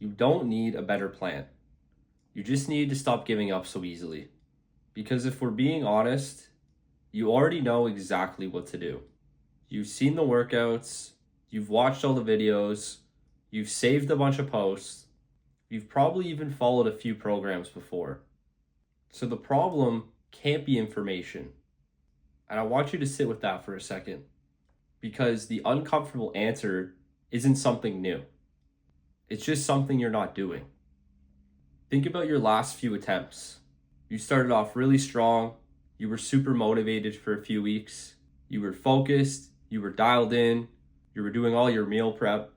You don't need a better plan. You just need to stop giving up so easily. Because if we're being honest, you already know exactly what to do. You've seen the workouts, you've watched all the videos, you've saved a bunch of posts, you've probably even followed a few programs before. So the problem can't be information. And I want you to sit with that for a second, because the uncomfortable answer isn't something new. It's just something you're not doing. Think about your last few attempts. You started off really strong, you were super motivated for a few weeks, you were focused, you were dialed in, you were doing all your meal prep.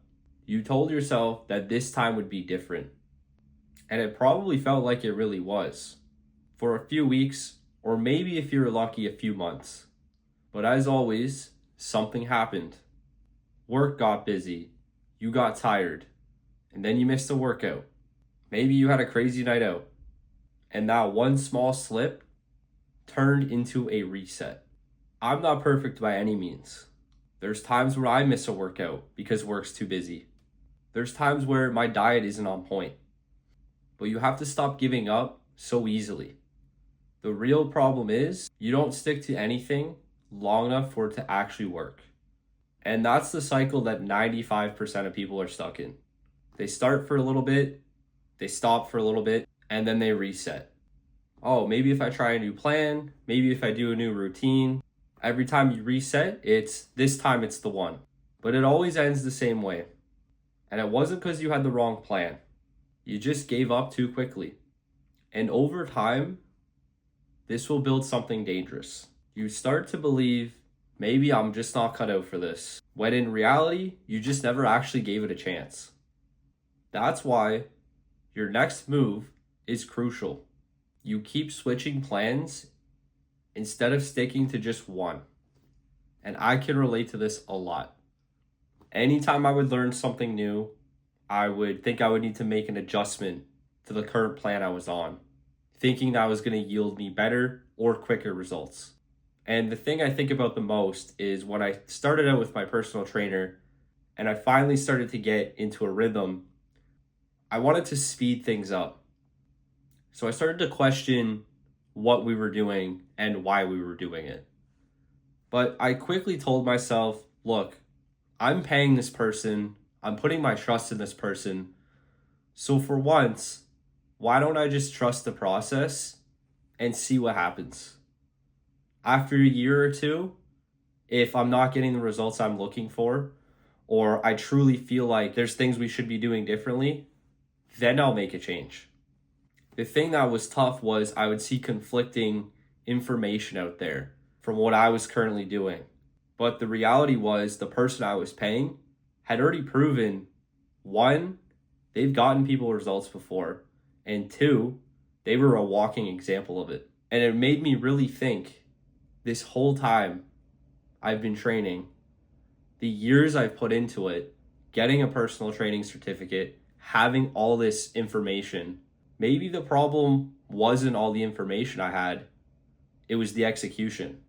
You told yourself that this time would be different. And it probably felt like it really was. For a few weeks, or maybe if you're lucky, a few months. But as always, something happened. Work got busy, you got tired, and then you missed a workout. Maybe you had a crazy night out, and that one small slip turned into a reset. I'm not perfect by any means. There's times where I miss a workout because work's too busy. There's times where my diet isn't on point. But you have to stop giving up so easily. The real problem is you don't stick to anything long enough for it to actually work. And that's the cycle that 95% of people are stuck in. They start for a little bit, they stop for a little bit, and then they reset. Oh, maybe if I try a new plan, maybe if I do a new routine. Every time you reset, this time it's the one. But it always ends the same way. And it wasn't because you had the wrong plan. You just gave up too quickly. And over time, this will build something dangerous. You start to believe, maybe I'm just not cut out for this, when in reality, you just never actually gave it a chance. That's why your next move is crucial. You keep switching plans instead of sticking to just one. And I can relate to this a lot. Anytime I would learn something new, I would think I would need to make an adjustment to the current plan I was on, thinking that was going to yield me better or quicker results. And the thing I think about the most is when I started out with my personal trainer and I finally started to get into a rhythm, I wanted to speed things up. So I started to question what we were doing and why we were doing it. But I quickly told myself, look, I'm paying this person, I'm putting my trust in this person. So for once, why don't I just trust the process and see what happens? After a year or two, if I'm not getting the results I'm looking for, or I truly feel like there's things we should be doing differently, then I'll make a change. The thing that was tough was I would see conflicting information out there from what I was currently doing. But the reality was the person I was paying had already proven, one, they've gotten people results before, and two, they were a walking example of it. And it made me really think, this whole time I've been training, the years I've put into it, getting a personal training certificate, having all this information, maybe the problem wasn't all the information I had, it was the execution.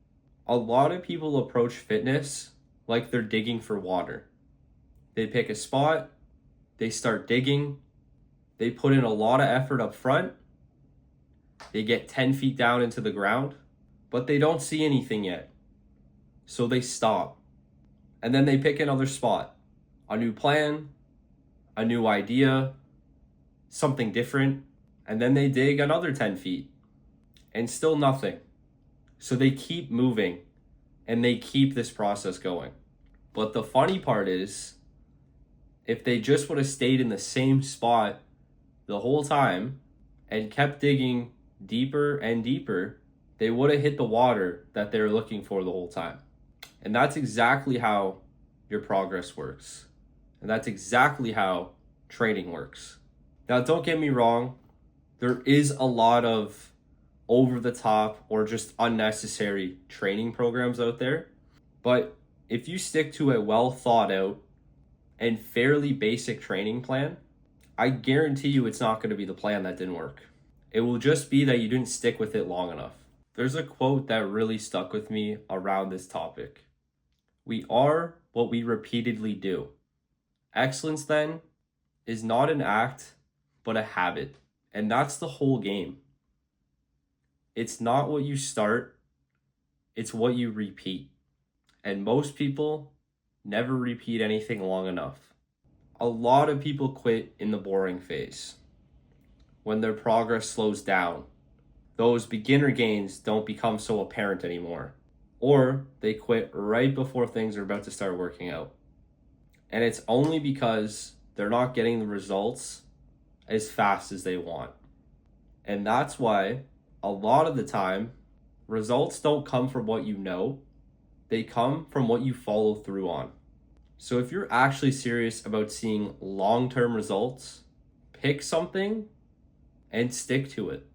A lot of people approach fitness like they're digging for water. They pick a spot, they start digging, they put in a lot of effort up front, they get 10 feet down into the ground, but they don't see anything yet. So they stop. And then they pick another spot, a new plan, a new idea, something different, and then they dig another 10 feet, and still nothing. So they keep moving, and they keep this process going. But the funny part is, if they just would have stayed in the same spot the whole time and kept digging deeper and deeper, they would have hit the water that they were looking for the whole time. And that's exactly how your progress works. And that's exactly how training works. Now, don't get me wrong, there is a lot of over the top or just unnecessary training programs out there. But if you stick to a well thought out and fairly basic training plan, I guarantee you it's not going to be the plan that didn't work. It will just be that you didn't stick with it long enough. There's a quote that really stuck with me around this topic. We are what we repeatedly do. Excellence, then, is not an act, but a habit. And that's the whole game. It's not what you start, it's what you repeat. And most people never repeat anything long enough. A lot of people quit in the boring phase. When their progress slows down, those beginner gains don't become so apparent anymore. Or they quit right before things are about to start working out. And it's only because they're not getting the results as fast as they want. And that's why a lot of the time, results don't come from what you know, they come from what you follow through on. So if you're actually serious about seeing long-term results, pick something and stick to it.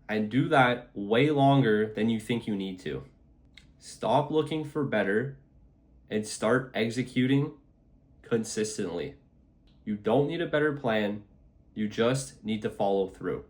And do that way longer than you think you need to. Stop looking for better and start executing consistently. You don't need a better plan, you just need to follow through.